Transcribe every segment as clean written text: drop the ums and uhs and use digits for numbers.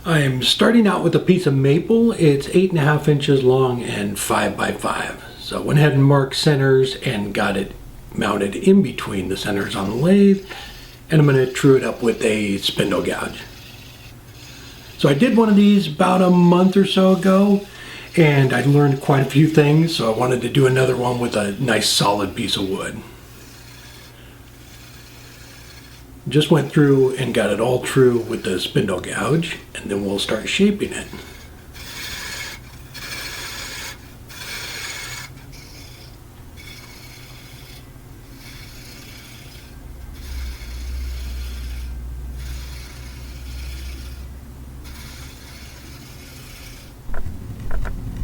I'm starting out with a piece of maple. It's 8.5 inches long and 5 by 5. So I went ahead and marked centers and got it mounted in between the centers on the lathe. And I'm going to true it up with a spindle gouge. So I did one of these about a month or so ago, and I learned quite a few things, so I wanted to do another one with a nice solid piece of wood. Just went through and got it all true with the spindle gouge, and then we'll start shaping it.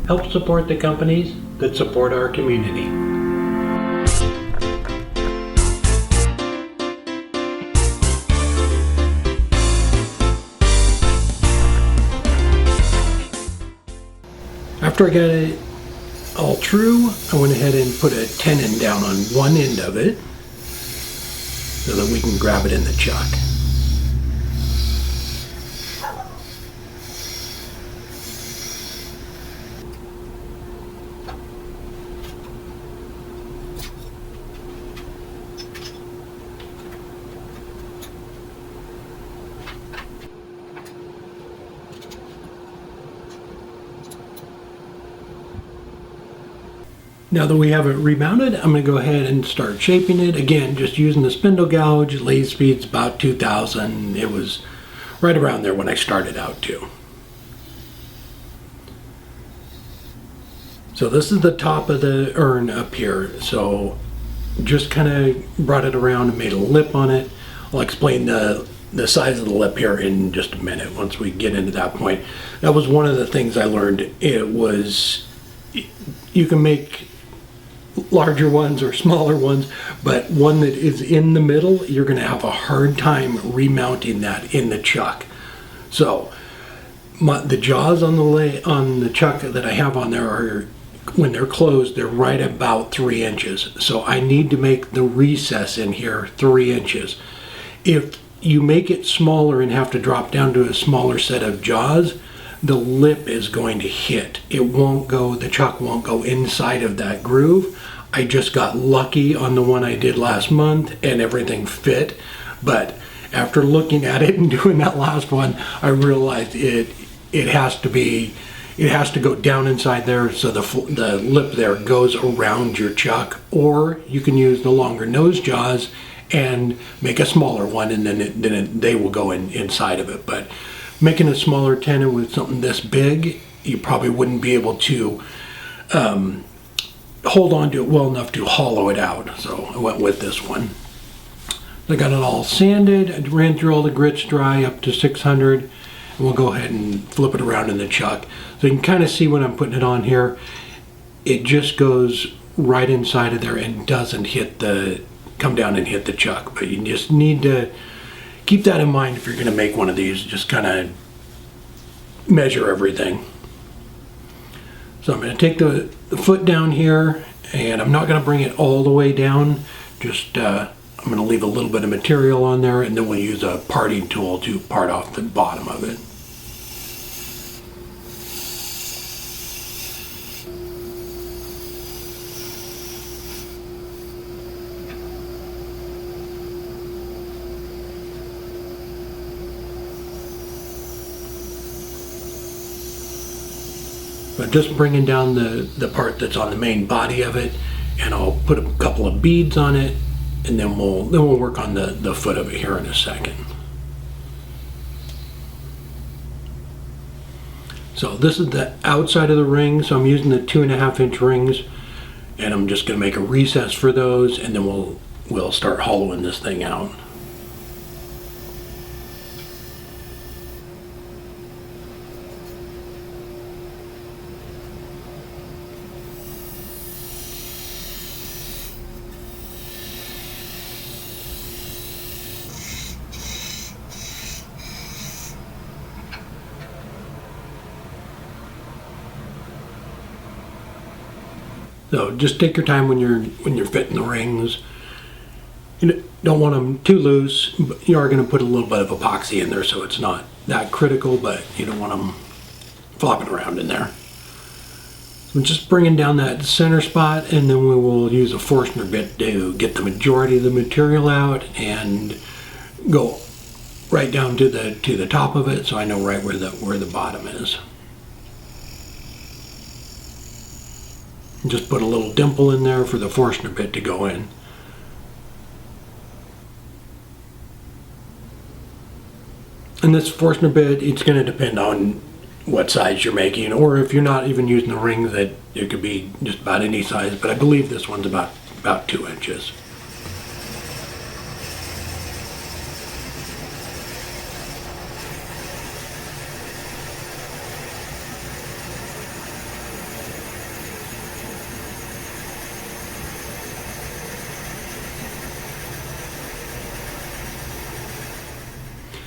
Help support the companies that support our community. After I got it all true, I went ahead and put a tenon down on one end of it so that we can grab it in the chuck. Now that we have it remounted, I'm going to go ahead and start shaping it. Again, just using the spindle gouge. Lathe speed's about 2,000. It was right around there when I started out too. So this is the top of the urn up here. So just kind of brought it around and made a lip on it. I'll explain the size of the lip here in just a minute once we get into that point. That was one of the things I learned. It was, you can make larger ones or smaller ones, but one that is in the middle, you're going to have a hard time remounting that in the chuck. So the jaws on the chuck that I have on there are, when they're closed, they're right about 3 inches. So I need to make the recess in here 3 inches. If you make it smaller and have to drop down to a smaller set of jaws, the lip is going to hit. It won't go, the chuck won't go inside of that groove. I just got lucky on the one I did last month and everything fit. But after looking at it and doing that last one, I realized it has to go down inside there so the lip there goes around your chuck, or you can use the longer nose jaws and make a smaller one, and then they will go inside of it. But making a smaller tenon with something this big, you probably wouldn't be able to hold on to it well enough to hollow it out. So I went with this one. I got it all sanded. I ran through all the grits dry up to 600. And we'll go ahead and flip it around in the chuck. So you can kind of see when I'm putting it on here, it just goes right inside of there and doesn't come down and hit the chuck. But you just need to keep that in mind if you're going to make one of these. Just kind of measure everything. So I'm going to take the foot down here, and I'm not going to bring it all the way down. Just I'm going to leave a little bit of material on there, and then we'll use a parting tool to part off the bottom of it. But just bringing down the part that's on the main body of it, and I'll put a couple of beads on it, and then we'll work on the foot of it here in a second. So this is the outside of the ring, so I'm using the 2.5 inch rings, and I'm just going to make a recess for those, and then we'll start hollowing this thing out. So just take your time when you're fitting the rings. You don't want them too loose, but you are going to put a little bit of epoxy in there so it's not that critical, but you don't want them flopping around in there. So I'm just bringing down that center spot, and then we will use a Forstner bit to get the majority of the material out and go right down to the top of it, so I know right where the bottom is. And just put a little dimple in there for the Forstner bit to go in. And this Forstner bit, it's going to depend on what size you're making, or if you're not even using the rings, that it could be just about any size, but I believe this one's about 2 inches.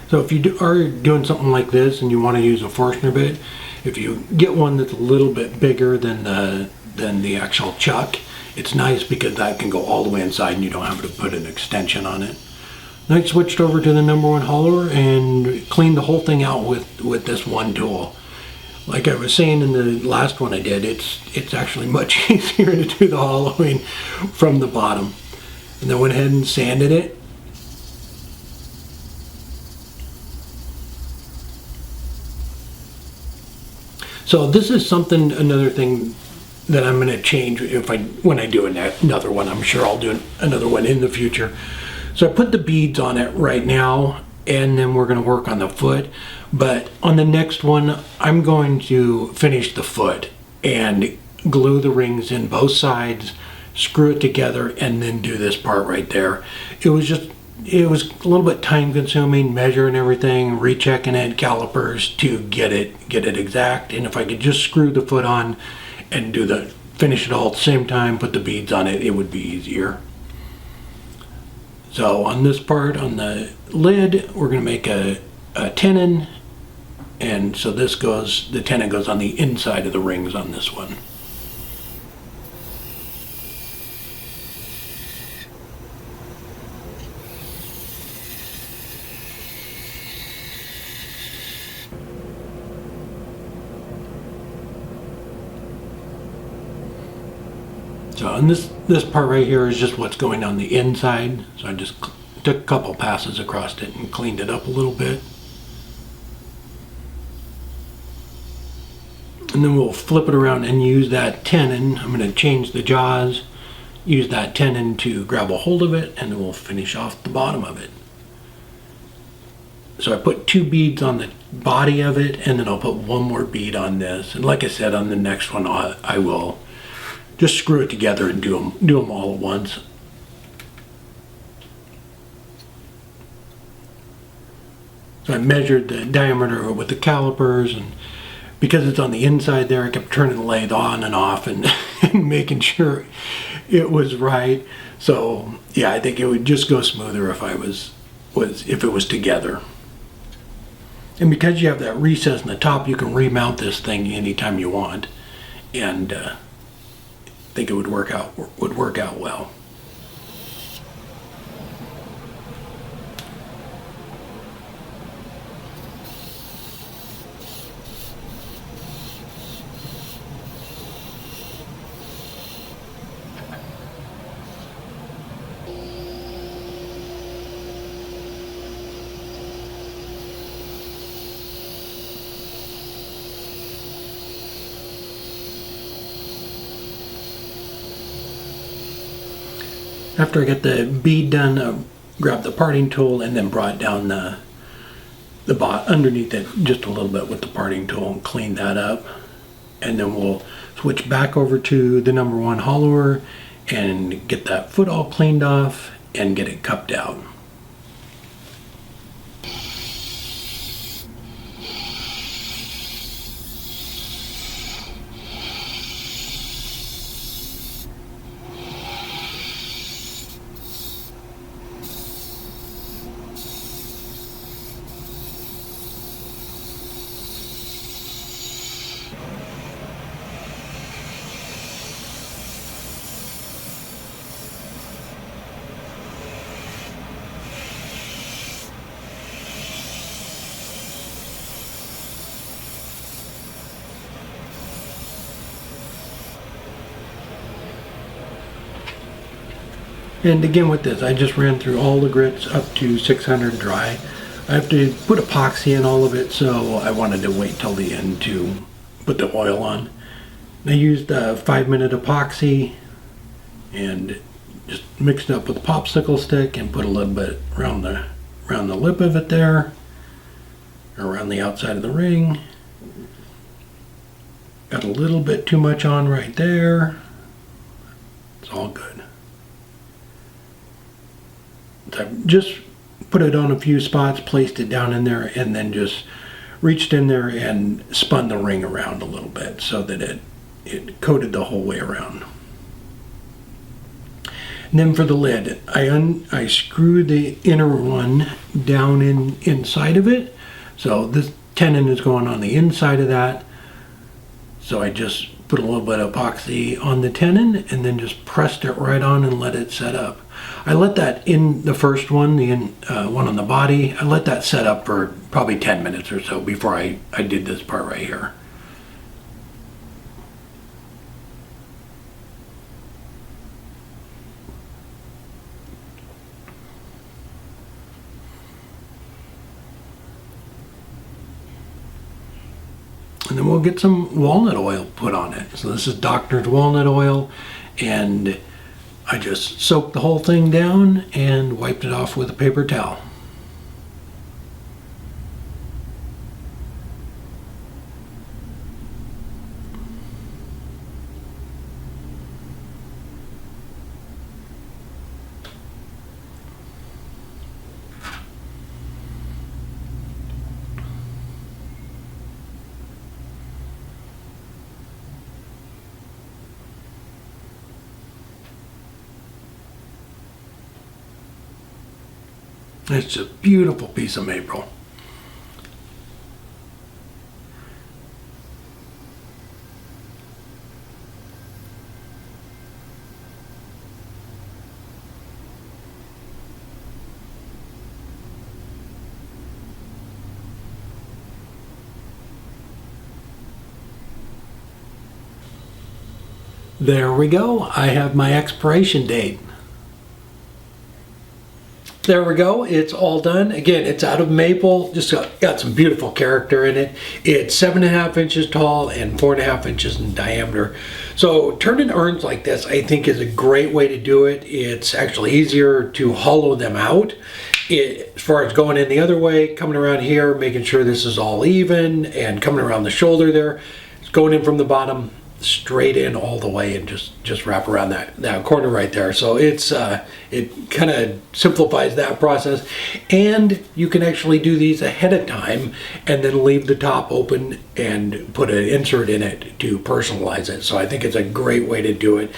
So if you are doing something like this and you want to use a Forstner bit, if you get one that's a little bit bigger than the actual chuck, it's nice because that can go all the way inside and you don't have to put an extension on it. Then I switched over to the number 1 hollower and cleaned the whole thing out with this one tool. Like I was saying in the last one I did, it's actually much easier to do the hollowing from the bottom. And then went ahead and sanded it. So this is another thing that I'm going to change when I do another one. I'm sure I'll do another one in the future. So I put the beads on it right now, and then we're going to work on the foot. But on the next one, I'm going to finish the foot and glue the rings in both sides, screw it together, and then do this part right there. It was a little bit time consuming, measuring everything, rechecking it, calipers to get it exact. And if I could just screw the foot on and finish it all at the same time, put the beads on it, it would be easier. So on this part, on the lid, we're going to make a tenon. And so the tenon goes on the inside of the rings on this one. So and this part right here is just what's going on the inside. So I just took a couple passes across it and cleaned it up a little bit. And then we'll flip it around and use that tenon. I'm going to change the jaws, use that tenon to grab a hold of it, and then we'll finish off the bottom of it. So I put 2 beads on the body of it, and then I'll put 1 more bead on this. And like I said, on the next one, I will just screw it together and do them all at once. So I measured the diameter with the calipers, and because it's on the inside there, I kept turning the lathe on and off and making sure it was right. So yeah, I think it would just go smoother if it was together. And because you have that recess in the top, you can remount this thing anytime you want, and I think it would work out well. After I got the bead done, I grabbed the parting tool and then brought down the underneath it just a little bit with the parting tool and cleaned that up. And then we'll switch back over to the number 1 hollower and get that foot all cleaned off and get it cupped out. And again with this, I just ran through all the grits up to 600 dry. I have to put epoxy in all of it, so I wanted to wait till the end to put the oil on. I used a 5-minute epoxy and just mixed it up with a popsicle stick and put a little bit around the lip of it there, around the outside of the ring. Got a little bit too much on right there. It's all good. So I just put it on a few spots, placed it down in there, and then just reached in there and spun the ring around a little bit so that it coated the whole way around. And then for the lid, I screwed the inner one down inside of it. So this tenon is going on the inside of that. So I just put a little bit of epoxy on the tenon and then just pressed it right on and let it set up. I let that in the first one, the one on the body, I let that set up for probably 10 minutes or so before I did this part right here. And then we'll get some walnut oil put on it. So this is Doctor's walnut oil, and I just soaked the whole thing down and wiped it off with a paper towel. It's a beautiful piece of maple. There we go. I have my expiration date. There we go, it's all done. Again, it's out of maple, just got some beautiful character in it. It's 7.5 inches tall and 4.5 inches in diameter. So turning urns like this, I think, is a great way to do it. It's actually easier to hollow them out. As far as going in the other way, coming around here, making sure this is all even, and coming around the shoulder there, it's going in from the bottom, straight in all the way, and just wrap around that corner right there. So it's it kind of simplifies that process, and you can actually do these ahead of time and then leave the top open and put an insert in it to personalize it. So I think it's a great way to do it.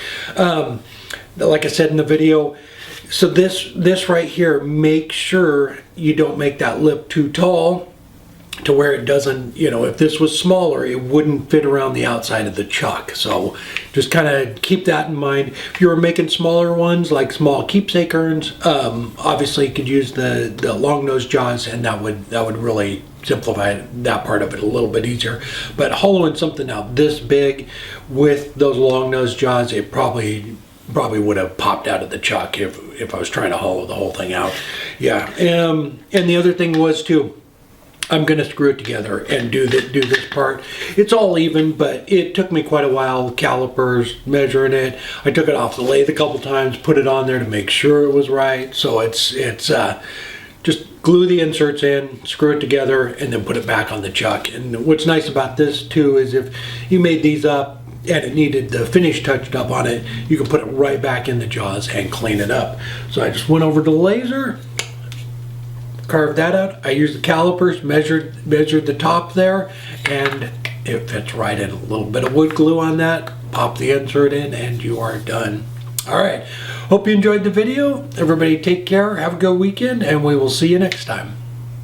Like I said in the video, so this right here, make sure you don't make that lip too tall to where it doesn't, you know, if this was smaller, it wouldn't fit around the outside of the chuck. So just kind of keep that in mind. If you were making smaller ones, like small keepsake urns, obviously you could use the long nose jaws, and that would really simplify that part of it a little bit easier. But hollowing something out this big with those long nose jaws, it probably would have popped out of the chuck if I was trying to hollow the whole thing out. Yeah, and the other thing was too, I'm going to screw it together and do this part. It's all even, but it took me quite a while, calipers, measuring it. I took it off the lathe a couple times, put it on there to make sure it was right. So it's just glue the inserts in, screw it together, and then put it back on the chuck. And what's nice about this too is if you made these up and it needed the finish touched up on it, you can put it right back in the jaws and clean it up. So I just went over to the laser, carved that out. I used the calipers, measured the top there, and it fits right in. A little bit of wood glue on that, pop the insert in, and you are done. All right, hope you enjoyed the video. Everybody take care, have a good weekend, and we will see you next time.